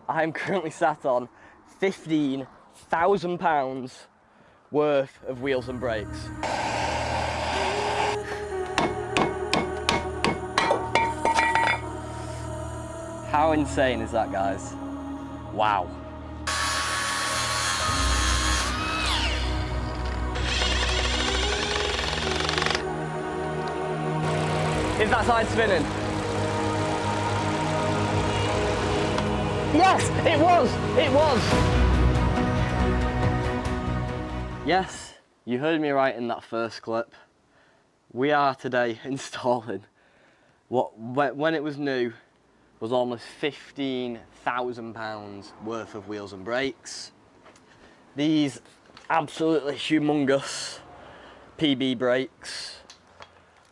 I'm currently sat on £15,000 worth of wheels and brakes. How insane is that, guys? Wow. Is that side spinning? Yes, it was! It was! Yes, you heard me right in that first clip. We are today installing what, when it was new, was almost £15,000 worth of wheels and brakes. These absolutely humongous PB brakes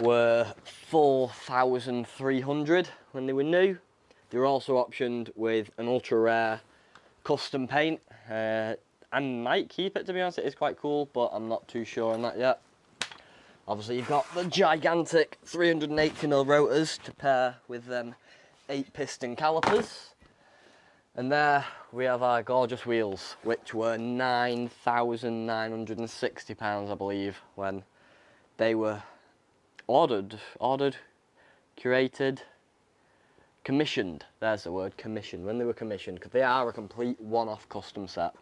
were 4,300 when they were new. They were also optioned with an ultra rare custom paint. I might keep it, to be honest. It is quite cool, but I'm not too sure on that yet. Obviously you've got the gigantic 380mm rotors to pair with them 8-piston calipers. And there we have our gorgeous wheels, which were £9,960, I believe, when they were ordered, curated, commissioned. There's the word, commissioned, when they were commissioned, because they are a complete one-off custom set.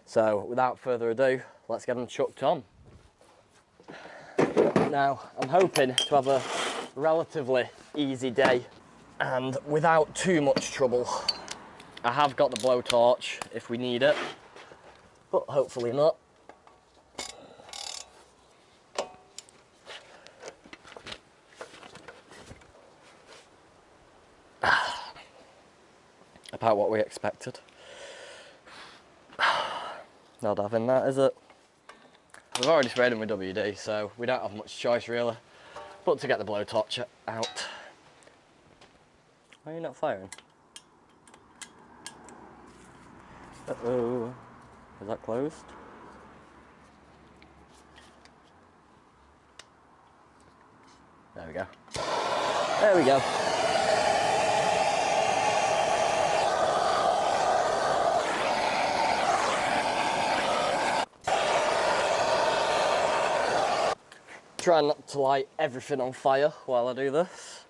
So without further ado, let's get them chucked on. Now, I'm hoping to have a relatively easy day and without too much trouble. I have got the blowtorch if we need it, but hopefully not. About what we expected. Not having that, is it? We've already sprayed them with WD, so we don't have much choice really, but to get the blowtorch out. Why are you not firing? Uh-oh. Is that closed? There we go. There we go. Try not to light everything on fire while I do this.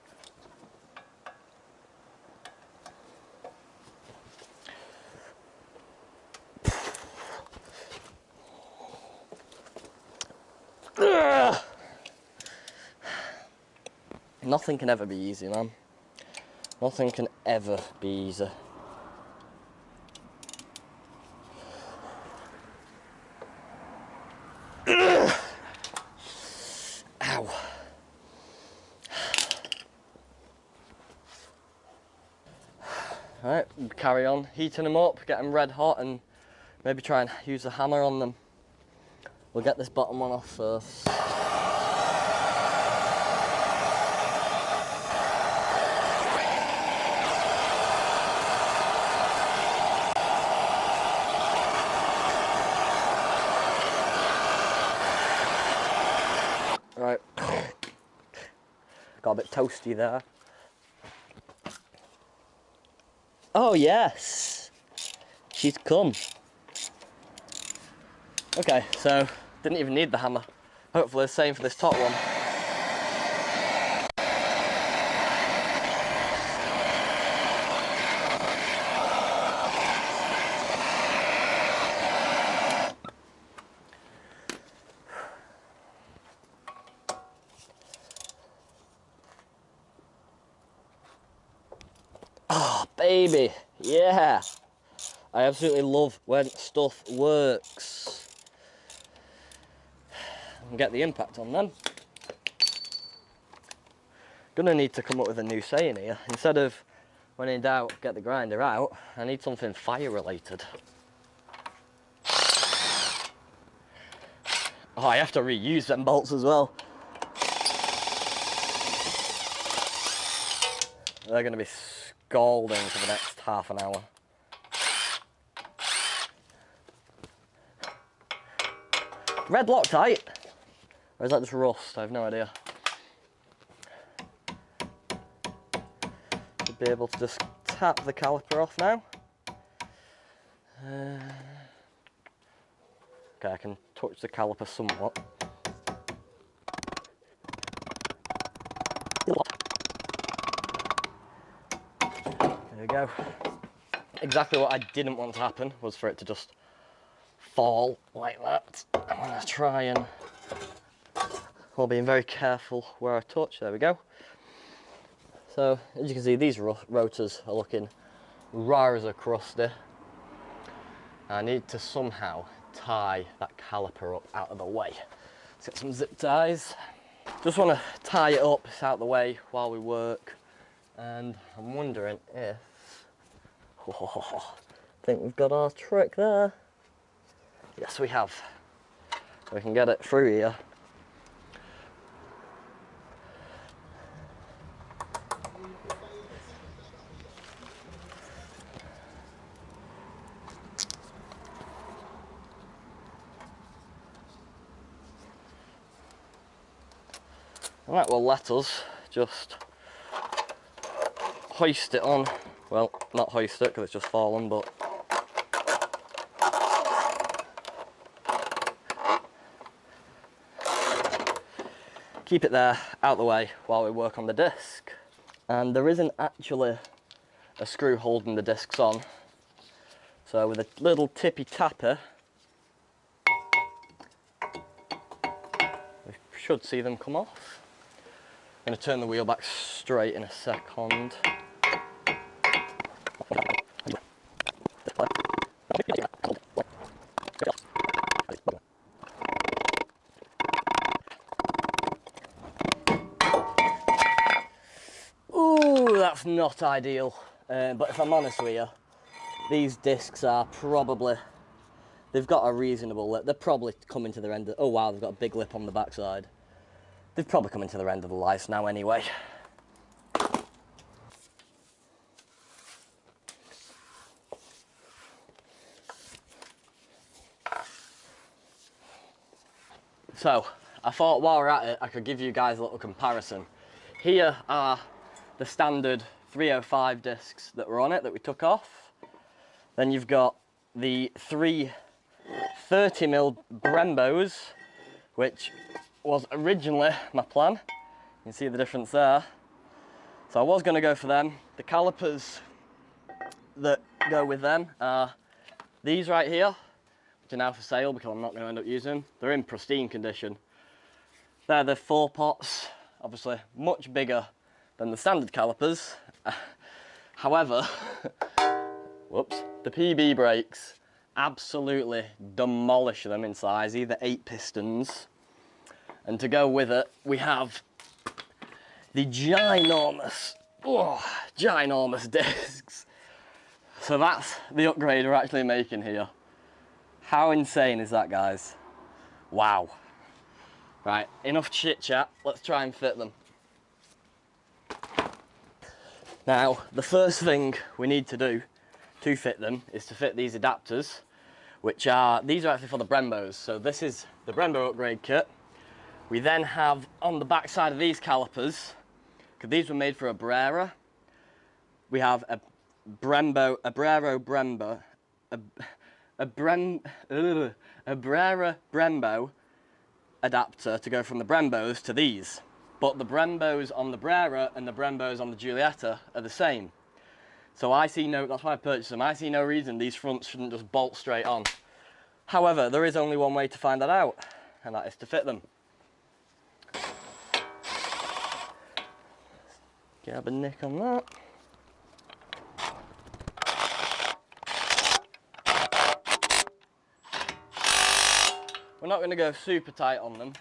Nothing can ever be easy, man. Nothing can ever be easy. Ow. Alright, carry on heating them up, get them red hot, and maybe try and use a hammer on them. We'll get this bottom one off first. Right, got a bit toasty there. Oh yes, she's come. Okay, so didn't even need the hammer. Hopefully the same for this top one. Oh, baby, yeah. I absolutely love when stuff works. And get the impact on them. Gonna need to come up with a new saying here. Instead of when in doubt, get the grinder out, I need something fire related. Oh, I have to reuse them bolts as well. They're gonna be scalding for the next half an hour. Red Loctite? Or is that just rust? I have no idea. Should be able to just tap the caliper off now. Okay, I can touch the caliper somewhat. There we go. Exactly what I didn't want to happen was for it to just fall like that. I'm going to try and, while being very careful where I touch, there we go. So, as you can see, these rotors are looking rather crusty. I need to somehow tie that caliper up out of the way. Let's get some zip ties. Just want to tie it up, it's out of the way while we work. And I'm wondering if, I think we've got our trick there. Yes, we have. We can get it through here. And that will let us just hoist it on. Well, not hoist it because it's just fallen, but keep it there out of the way while we work on the disc. And there isn't actually a screw holding the discs on. So with a little tippy tapper, we should see them come off. I'm going to turn the wheel back straight in a second. Ooh, that's not ideal. But if I'm honest with you, these discs are probably, they've got a reasonable lip. They're probably coming to their end of, oh wow, they've got a big lip on the backside. They've probably come into their end of the life now anyway. So, I thought while we're at it, I could give you guys a little comparison. Here are the standard 305 discs that were on it, that we took off. Then you've got the three 30mm Brembos, which was originally my plan. You can see the difference there. So I was going to go for them. The calipers that go with them are these right here, which are now for sale because I'm not going to end up using them. They're in pristine condition. They're the 4 pots, obviously much bigger than the standard calipers. However, whoops, the PB brakes absolutely demolish them in size, either 8 pistons. And to go with it, we have the ginormous discs. So that's the upgrade we're actually making here. How insane is that, guys? Wow. Right, enough chit chat, let's try and fit them. Now, the first thing we need to do to fit them is to fit these adapters, which are, these are actually for the Brembos. So this is the Brembo upgrade kit. We then have on the back side of these calipers, because these were made for a Brera, we have a Brera Brembo adapter to go from the Brembos to these. But the Brembos on the Brera and the Brembos on the Giulietta are the same. So I see no, that's why I purchased them, I see no reason these fronts shouldn't just bolt straight on. However, there is only one way to find that out, and that is to fit them. Grab a nick on that. We're not going to go super tight on them,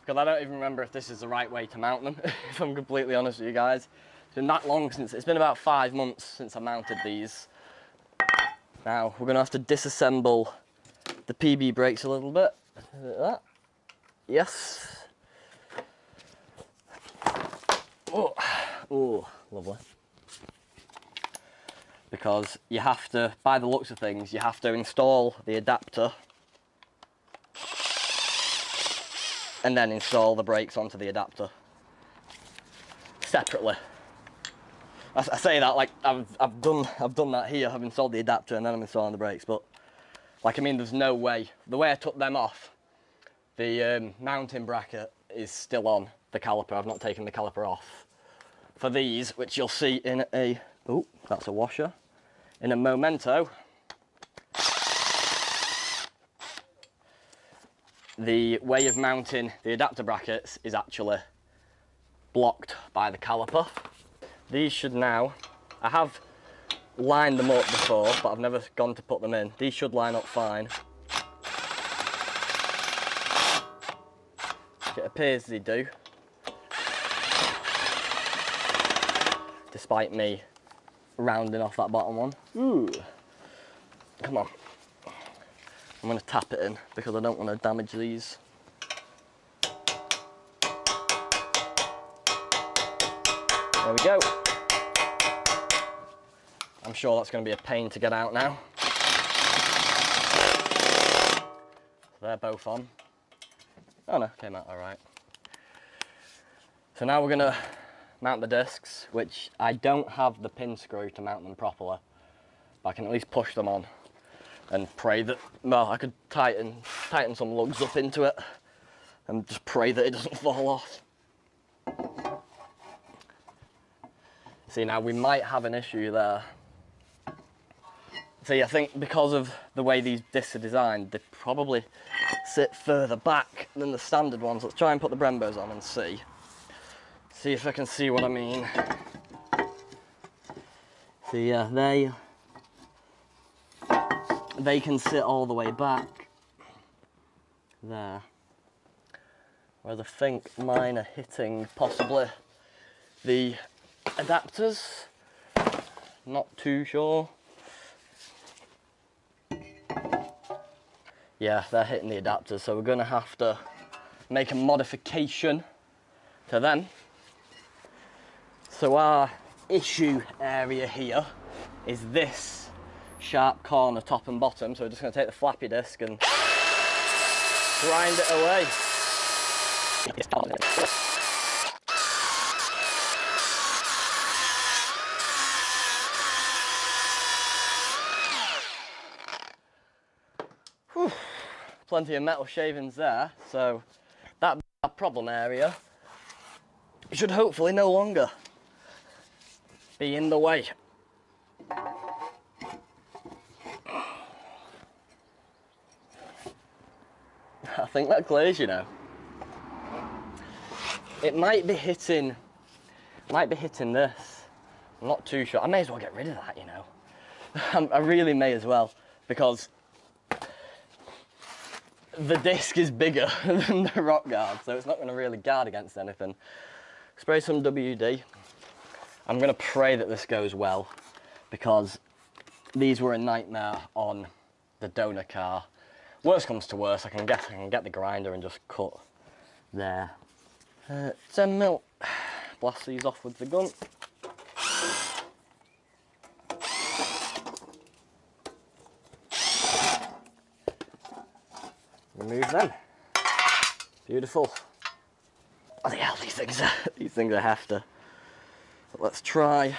because I don't even remember if this is the right way to mount them, if I'm completely honest with you guys. It's been that long since, it's been about 5 months since I mounted these. Now, we're going to have to disassemble the PB brakes a little bit. Like that. Yes. Oh, oh, lovely. Because you have to, by the looks of things, you have to install the adapter and then install the brakes onto the adapter separately. I say that like I've done that here. I've installed the adapter and then I'm installing the brakes, but like, I mean, there's no way. The way I took them off, the mounting bracket is still on the caliper. I've not taken the caliper off. For these, which you'll see in a, oh, that's a washer, in a Memento, the way of mounting the adapter brackets is actually blocked by the caliper. These should now, I have lined them up before, but I've never gone to put them in. These should line up fine. It appears they do, despite me rounding off that bottom one. Ooh, come on. I'm going to tap it in because I don't want to damage these. There we go. I'm sure that's going to be a pain to get out now. So they're both on. Oh no, came out all right. So now we're going to mount the discs, which I don't have the pin screw to mount them properly, but I can at least push them on and pray that, well, I could tighten some lugs up into it and just pray that it doesn't fall off. See, now we might have an issue there. See, I think because of the way these discs are designed, they probably sit further back than the standard ones. Let's try and put the Brembos on and see. See if I can see what I mean. So yeah, they can sit all the way back there. Whereas I think mine are hitting possibly the adapters. Not too sure. Yeah, they're hitting the adapters, so we're gonna have to make a modification to them. So our issue area here is this sharp corner, top and bottom. So we're just gonna take the flappy disc and grind it away. Whew. Plenty of metal shavings there, so that problem area should hopefully no longer be in the way. I think that clears, you know. It might be hitting this. I'm not too sure. I may as well get rid of that, you know. I really may as well, because the disc is bigger than the rock guard, so it's not going to really guard against anything. Spray some WD. I'm going to pray that this goes well, because these were a nightmare on the donor car. Worst comes to worst, I can get the grinder and just cut there. 10 mil. Blast these off with the gun. Remove them. Beautiful. Oh yeah, these things are hefty. But let's try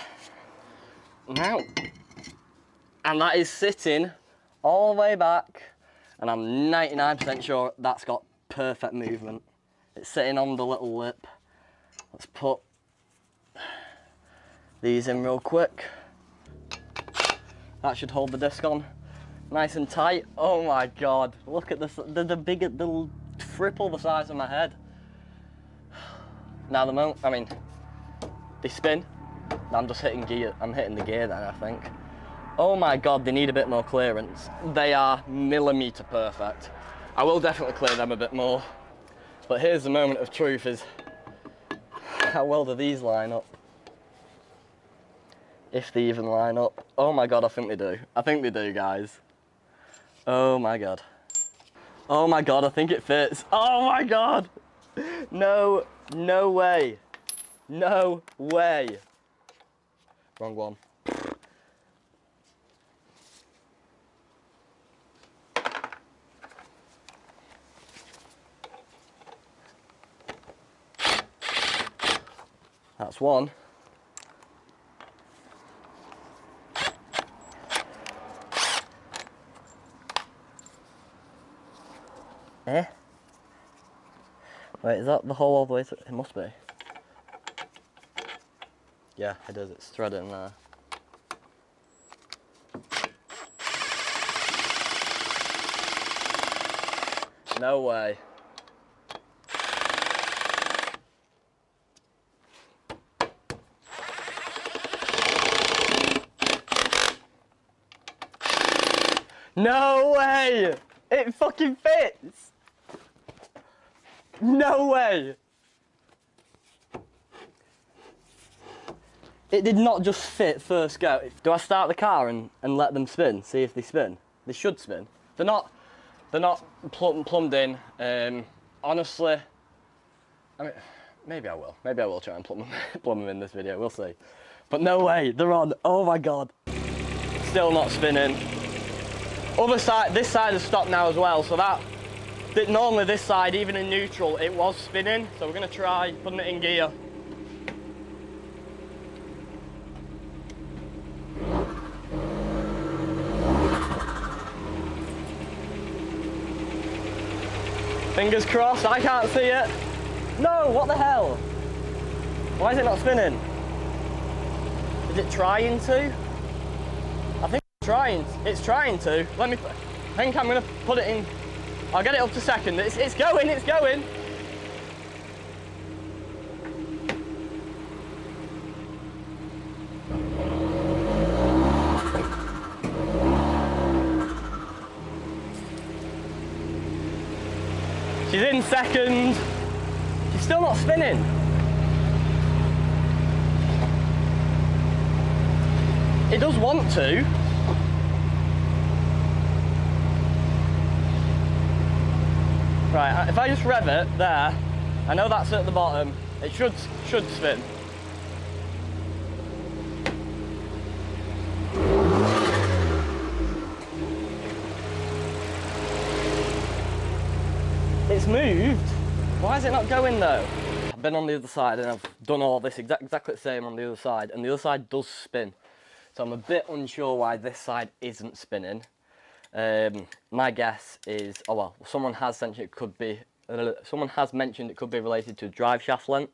now. And that is sitting all the way back, and I'm 99% sure that's got perfect movement. It's sitting on the little lip. Let's put these in real quick. That should hold the disc on nice and tight. Oh my god, look at this, the bigger, the triple the size of my head. Now they spin. I'm just hitting gear, I'm hitting the gear then, I think. Oh my god, they need a bit more clearance. They are millimetre perfect. I will definitely clear them a bit more. But here's the moment of truth, is how well do these line up? If they even line up. Oh my god, I think they do. I think they do, guys. Oh my god. Oh my god, I think it fits. Oh my god! No way. No way. Wrong one. That's one. Eh? Wait, is that the hole all the way through? It must be. Yeah, it is. It's threaded in there. No way. No way! It fucking fits! No way! It did not just fit first go. Do I start the car and let them spin? See if they spin? They should spin. They're not plumbed in. Honestly, I mean, maybe I will. Maybe I will try and plumb them in this video. We'll see. But no way, they're on. Oh my god. Still not spinning. Other side, this side has stopped now as well. So normally this side, even in neutral, it was spinning. So we're gonna try putting it in gear. Fingers crossed, I can't see it. No, what the hell? Why is it not spinning? Is it trying to? I think it's trying to. I think I'm gonna put it in. I'll get it up to second. It's going, it's going. She's in second. She's still not spinning. It does want to. Right, if I just rev it there, I know that's at the bottom. It should spin. It's moved. Why is it not going though? I've been on the other side and I've done all this exactly the same on the other side, and the other side does spin. So I'm a bit unsure why this side isn't spinning. My guess is, oh well, someone has mentioned it could be related to drive shaft length.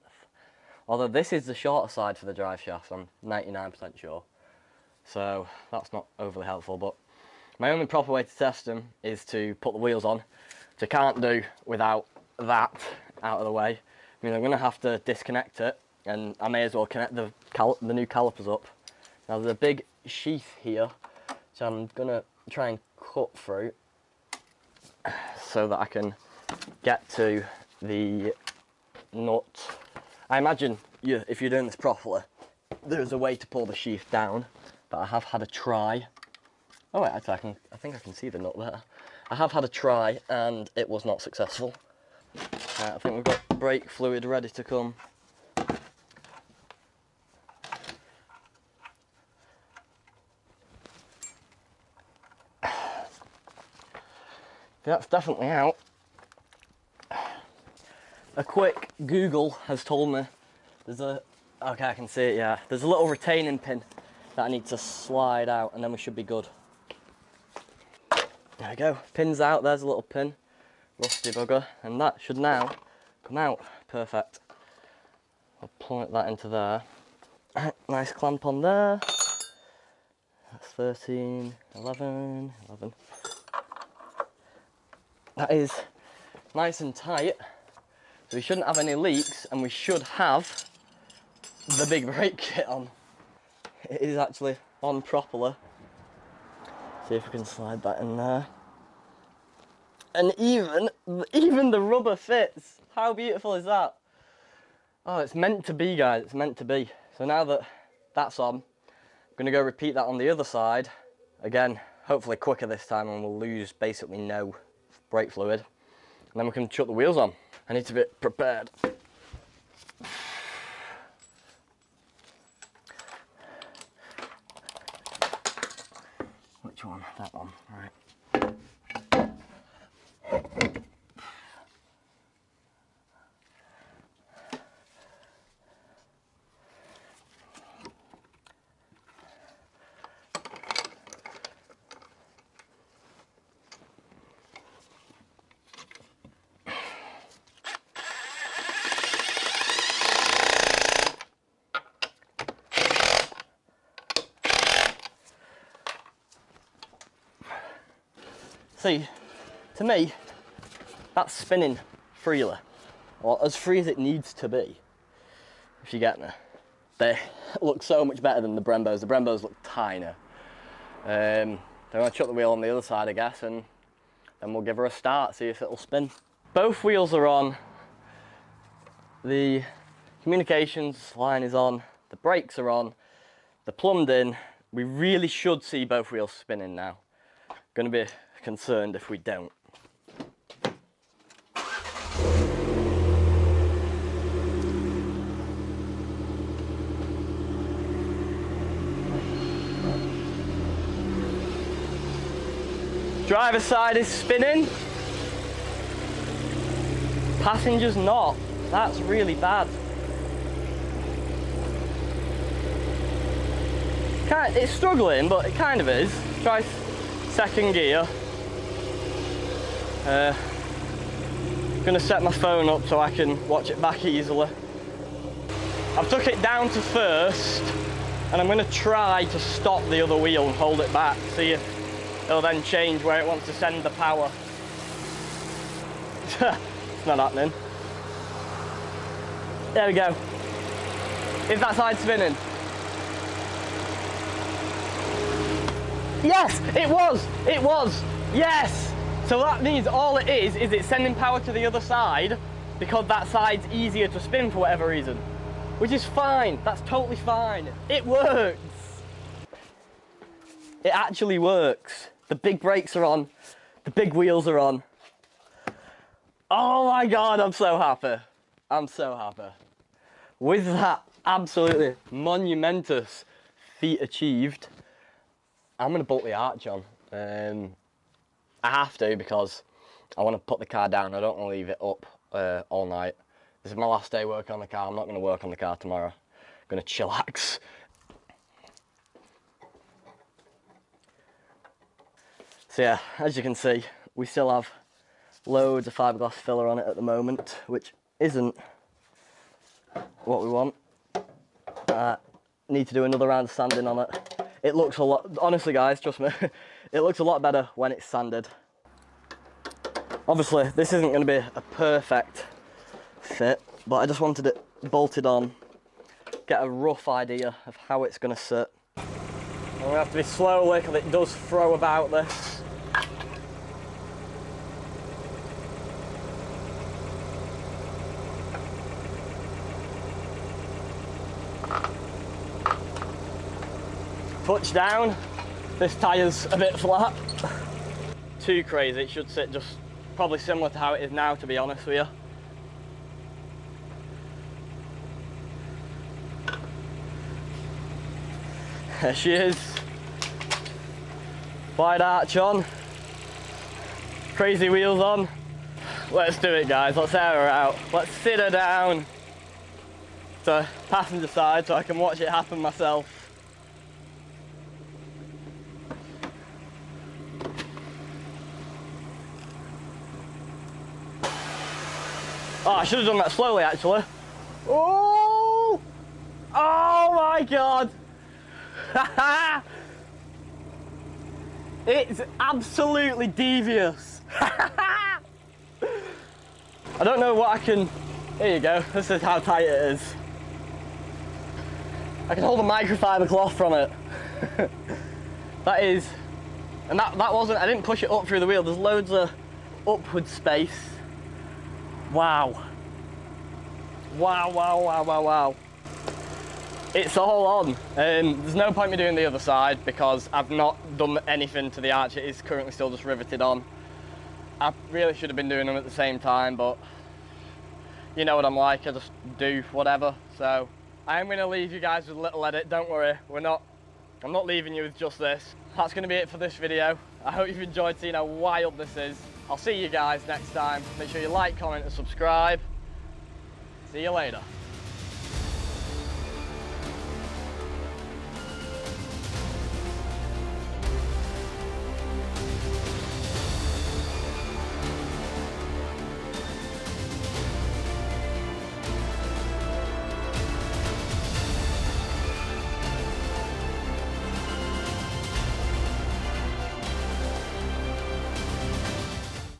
Although this is the shorter side for the drive shaft, I'm 99% sure. So that's not overly helpful, but my only proper way to test them is to put the wheels on, which I can't do without that out of the way. I mean, I'm going to have to disconnect it, and I may as well connect the new calipers up. Now there's a big sheath here, so I'm going to try and cut through so that I can get to the nut. I imagine if you're doing this properly, there's a way to pull the sheath down, but I have had a try. Oh wait, actually I think I can see the nut there. I have had a try and it was not successful. Right, I think we've got brake fluid ready to come. That's definitely out. A quick Google has told me okay, I can see it, yeah. There's a little retaining pin that I need to slide out and then we should be good. There we go, pin's out, there's a little pin, rusty bugger, and that should now come out. Perfect. I'll plummet that into there. Nice clamp on there. That's 13, 11. That is nice and tight, so we shouldn't have any leaks, and we should have the big brake kit on. It is actually on properly. See if we can slide that in there. And even the rubber fits. How beautiful is that? Oh, it's meant to be, guys, it's meant to be. So now that that's on, I'm gonna go repeat that on the other side. Again, hopefully quicker this time, and we'll lose basically no brake fluid. And then we can chuck the wheels on. I need to be prepared. Which one? That one, right. See, to me, that's spinning freely, or as free as it needs to be, if you get me. They look so much better than the Brembos. The Brembos look tiny. Then I'll chuck the wheel on the other side, I guess, and then we'll give her a start, see if it'll spin. Both wheels are on. The communications line is on. The brakes are on. They're plumbed in. We really should see both wheels spinning now. Gonna be concerned if we don't. Driver's side is spinning. Passenger's not. That's really bad. It's struggling, but it kind of is. Try second gear. Gonna set my phone up so I can watch it back easily. I've took it down to first, and I'm gonna try to stop the other wheel and hold it back. See if it'll then change where it wants to send the power. It's not happening. There we go. Is that side spinning? Yes, it was, yes! So that means all it is it's sending power to the other side because that side's easier to spin for whatever reason. Which is fine, that's totally fine. It works. It actually works. The big brakes are on, the big wheels are on. Oh my God, I'm so happy. I'm so happy. With that absolutely monumentous feat achieved, I'm gonna bolt the arch on. I have to because I want to put the car down. I don't want to leave it up all night. This is my last day working on the car. I'm not gonna work on the car tomorrow. I'm gonna chillax. So yeah, as you can see, we still have loads of fiberglass filler on it at the moment, which isn't what we want. Need to do another round of sanding on it. It looks a lot, honestly guys, trust me, it looks a lot better when it's sanded. Obviously, this isn't going to be a perfect fit, but I just wanted it bolted on, get a rough idea of how it's going to sit. I'm going to have to be slowly because it does throw about this. Touch down, this tyre's a bit flat. Too crazy, it should sit just probably similar to how it is now, to be honest with you. There she is. Wide arch on. Crazy wheels on. Let's do it guys, let's air her out. Let's sit her down to passenger side so I can watch it happen myself. Oh, I should have done that slowly actually. Oh! Oh my God! It's absolutely devious. I don't know what I can... Here you go, this is how tight it is. I can hold a microfiber cloth from it. That is... And that wasn't... I didn't push it up through the wheel. There's loads of upward space. Wow. Wow, wow, wow, wow, wow. It's all on. There's no point me doing the other side because I've not done anything to the arch. It is currently still just riveted on. I really should have been doing them at the same time, but you know what I'm like, I just do whatever. So I am going to leave you guys with a little edit, don't worry. I'm not leaving you with just this. That's going to be it for this video. I hope you've enjoyed seeing how wild this is. I'll see you guys next time. Make sure you like, comment and subscribe. See you later.